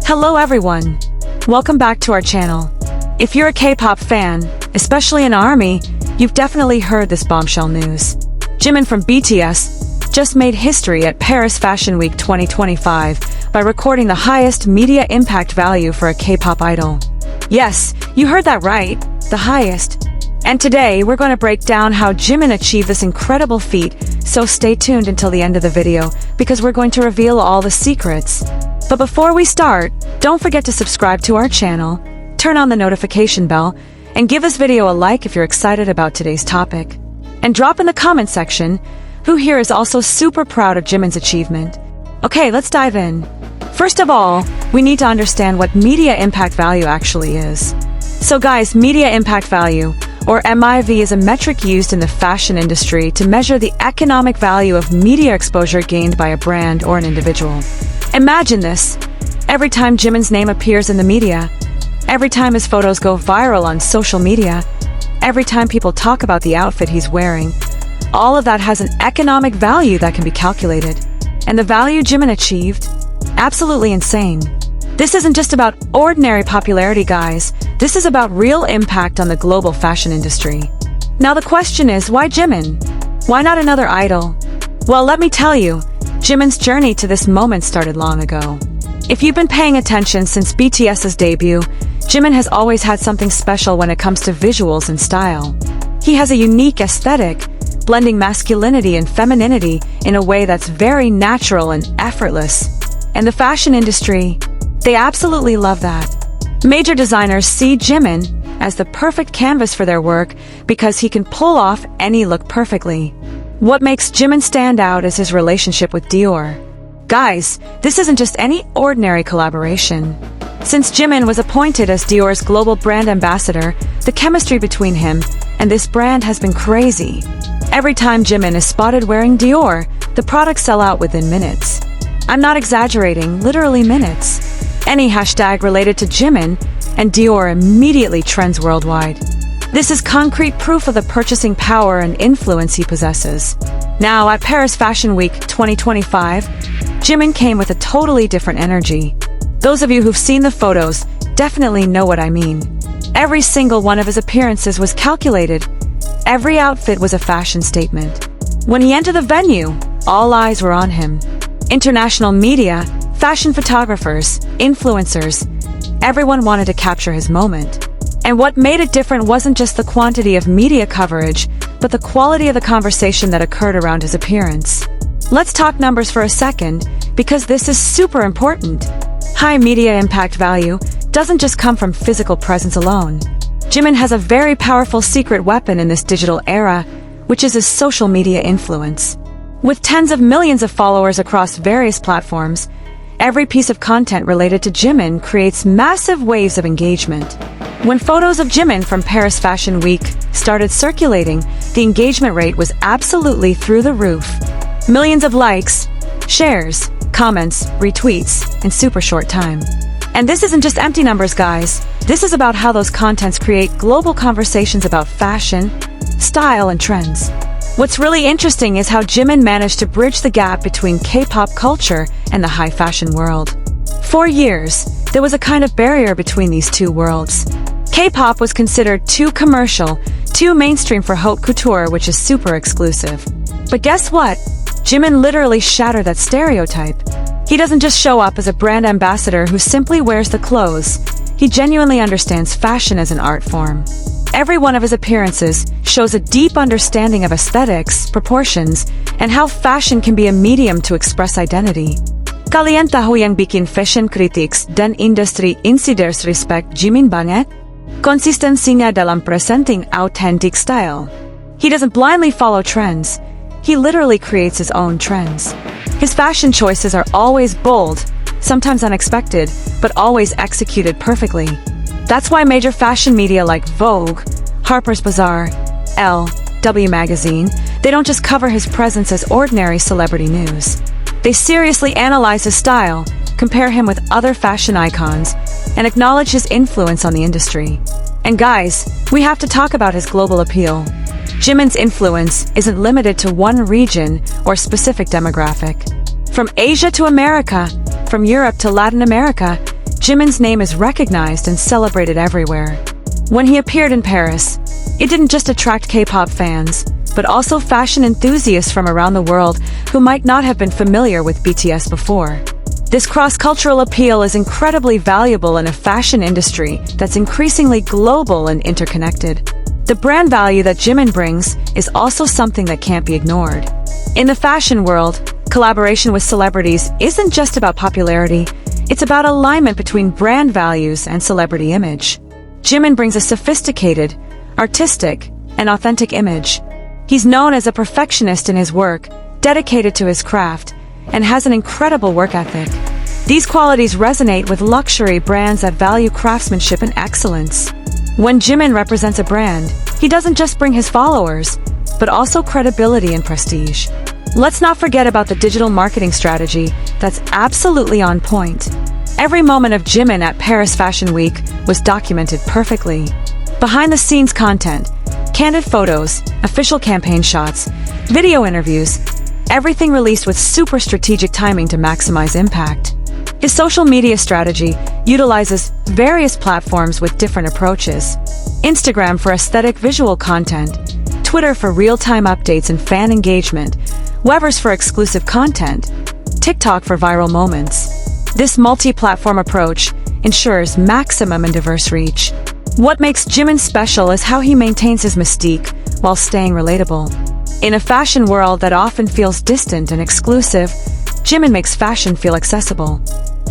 Hello everyone! Welcome back to our channel. If you're a K-pop fan, especially an ARMY, you've definitely heard this bombshell news. Jimin from BTS just made history at Paris Fashion Week 2025 by recording the highest media impact value for a K-pop idol. Yes, you heard that right, the highest. And today we're going to break down how Jimin achieved this incredible feat, so stay tuned until the end of the video because we're going to reveal all the secrets. But before we start, don't forget to subscribe to our channel, turn on the notification bell, and give this video a like if you're excited about today's topic. And drop in the comment section, who here is also super proud of Jimin's achievement. Okay, let's dive in. First of all, we need to understand what media impact value actually is. So guys, media impact value, or MIV, is a metric used in the fashion industry to measure the economic value of media exposure gained by a brand or an individual. Imagine this. Every time Jimin's name appears in the media, every time his photos go viral on social media, every time people talk about the outfit he's wearing, all of that has an economic value that can be calculated. And the value Jimin achieved? Absolutely insane. This isn't just about ordinary popularity, guys. This is about real impact on the global fashion industry. Now the question is, why Jimin? Why not another idol? Well, let me tell you, Jimin's journey to this moment started long ago. If you've been paying attention since BTS's debut, Jimin has always had something special when it comes to visuals and style. He has a unique aesthetic, blending masculinity and femininity in a way that's very natural and effortless. And the fashion industry, they absolutely love that. Major designers see Jimin as the perfect canvas for their work because he can pull off any look perfectly. What makes Jimin stand out is his relationship with Dior. Guys, this isn't just any ordinary collaboration. Since Jimin was appointed as Dior's global brand ambassador, the chemistry between him and this brand has been crazy. Every time Jimin is spotted wearing Dior, the products sell out within minutes. I'm not exaggerating, literally minutes. Any hashtag related to Jimin, and Dior immediately trends worldwide. This is concrete proof of the purchasing power and influence he possesses. Now, at Paris Fashion Week 2025, Jimin came with a totally different energy. Those of you who've seen the photos definitely know what I mean. Every single one of his appearances was calculated. Every outfit was a fashion statement. When he entered the venue, all eyes were on him. International media, fashion photographers, influencers, everyone wanted to capture his moment. And what made it different wasn't just the quantity of media coverage, but the quality of the conversation that occurred around his appearance. Let's talk numbers for a second, because this is super important. High media impact value doesn't just come from physical presence alone. Jimin has a very powerful secret weapon in this digital era, which is his social media influence. With tens of millions of followers across various platforms, every piece of content related to Jimin creates massive waves of engagement. When photos of Jimin from Paris Fashion Week started circulating, the engagement rate was absolutely through the roof. Millions of likes, shares, comments, retweets in super short time. And this isn't just empty numbers, guys. This is about how those contents create global conversations about fashion, style, and trends. What's really interesting is how Jimin managed to bridge the gap between K-pop culture and the high fashion world. For years, there was a kind of barrier between these two worlds. K-pop was considered too commercial, too mainstream for haute couture, which is super exclusive. But guess what? Jimin literally shattered that stereotype. He doesn't just show up as a brand ambassador who simply wears the clothes. He genuinely understands fashion as an art form. Every one of his appearances shows a deep understanding of aesthetics, proportions, and how fashion can be a medium to express identity. Kalian tahu yang bikin fashion critics dan industri insiders respect Jimin banget? Konsistensinya dalam presenting authentic style. He doesn't blindly follow trends. He literally creates his own trends. His fashion choices are always bold, sometimes unexpected, but always executed perfectly. That's why major fashion media like Vogue, Harper's Bazaar, Elle, W Magazine, they don't just cover his presence as ordinary celebrity news. They seriously analyze his style, compare him with other fashion icons, and acknowledge his influence on the industry. And guys, we have to talk about his global appeal. Jimin's influence isn't limited to one region or specific demographic. From Asia to America, from Europe to Latin America, Jimin's name is recognized and celebrated everywhere. When he appeared in Paris, it didn't just attract K-pop fans, but also fashion enthusiasts from around the world who might not have been familiar with BTS before. This cross-cultural appeal is incredibly valuable in a fashion industry that's increasingly global and interconnected. The brand value that Jimin brings is also something that can't be ignored. In the fashion world, collaboration with celebrities isn't just about popularity, it's about alignment between brand values and celebrity image. Jimin brings a sophisticated, artistic, and authentic image. He's known as a perfectionist in his work, dedicated to his craft, and has an incredible work ethic. These qualities resonate with luxury brands that value craftsmanship and excellence. When Jimin represents a brand, he doesn't just bring his followers, but also credibility and prestige. Let's not forget about the digital marketing strategy that's absolutely on point. Every moment of Jimin at Paris Fashion Week was documented perfectly. Behind-the-scenes content, candid photos, official campaign shots, video interviews, everything released with super strategic timing to maximize impact. His social media strategy utilizes various platforms with different approaches. Instagram for aesthetic visual content, Twitter for real-time updates and fan engagement, Weverse for exclusive content, TikTok for viral moments. This multi-platform approach ensures maximum and diverse reach. What makes Jimin special is how he maintains his mystique while staying relatable. In a fashion world that often feels distant and exclusive, Jimin makes fashion feel accessible.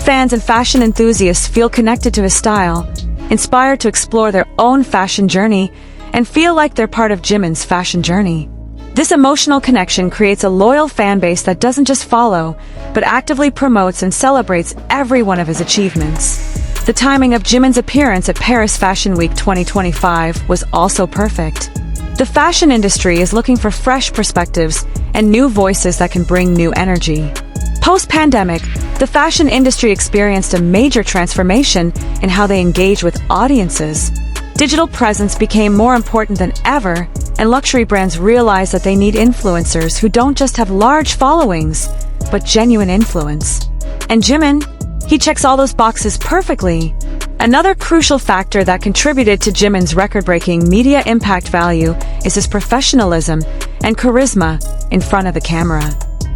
Fans and fashion enthusiasts feel connected to his style, inspired to explore their own fashion journey, and feel like they're part of Jimin's fashion journey. This emotional connection creates a loyal fan base that doesn't just follow, but actively promotes and celebrates every one of his achievements. The timing of Jimin's appearance at Paris Fashion Week 2025 was also perfect. The fashion industry is looking for fresh perspectives and new voices that can bring new energy. Post-pandemic, the fashion industry experienced a major transformation in how they engage with audiences. Digital presence became more important than ever, and luxury brands realized that they need influencers who don't just have large followings, but genuine influence. And Jimin? He checks all those boxes perfectly. Another crucial factor that contributed to Jimin's record-breaking media impact value is his professionalism and charisma in front of the camera.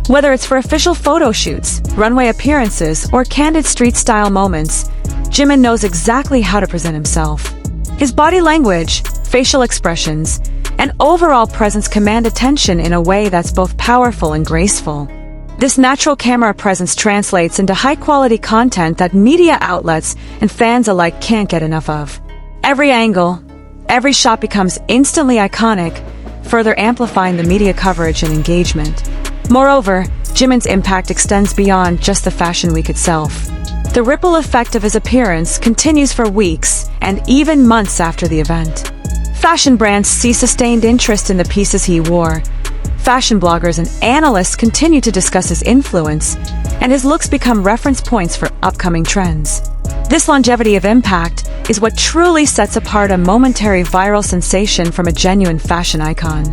Whether it's for official photo shoots, runway appearances, or candid street-style moments, Jimin knows exactly how to present himself. His body language, facial expressions, and overall presence command attention in a way that's both powerful and graceful. This natural camera presence translates into high-quality content that media outlets and fans alike can't get enough of. Every angle, every shot becomes instantly iconic, further amplifying the media coverage and engagement. Moreover, Jimin's impact extends beyond just the fashion week itself. The ripple effect of his appearance continues for weeks and even months after the event. Fashion brands see sustained interest in the pieces he wore. Fashion bloggers and analysts continue to discuss his influence, and his looks become reference points for upcoming trends. This longevity of impact is what truly sets apart a momentary viral sensation from a genuine fashion icon.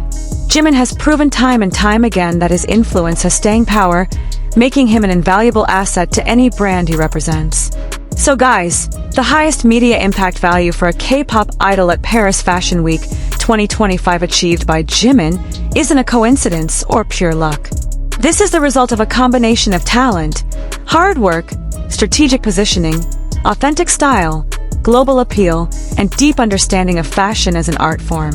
Jimin has proven time and time again that his influence has staying power, making him an invaluable asset to any brand he represents. So guys, the highest media impact value for a K-pop idol at Paris Fashion Week 2025 achieved by Jimin isn't a coincidence or pure luck. This is the result of a combination of talent, hard work, strategic positioning, authentic style, global appeal, and deep understanding of fashion as an art form.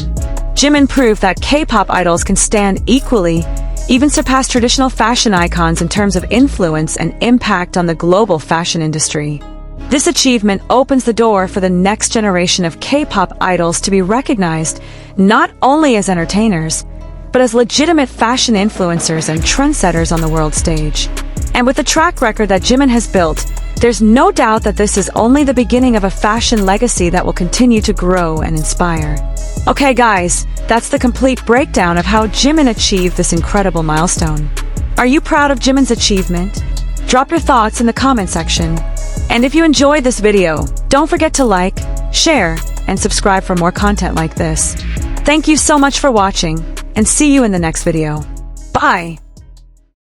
Jimin proved that K-pop idols can stand equally, even surpass traditional fashion icons in terms of influence and impact on the global fashion industry. This achievement opens the door for the next generation of K-pop idols to be recognized not only as entertainers, but as legitimate fashion influencers and trendsetters on the world stage. And with the track record that Jimin has built, there's no doubt that this is only the beginning of a fashion legacy that will continue to grow and inspire. Okay guys, that's the complete breakdown of how Jimin achieved this incredible milestone. Are you proud of Jimin's achievement? Drop your thoughts in the comment section. And if you enjoyed this video, don't forget to like, share, and subscribe for more content like this. Thank you so much for watching, and see you in the next video. Bye!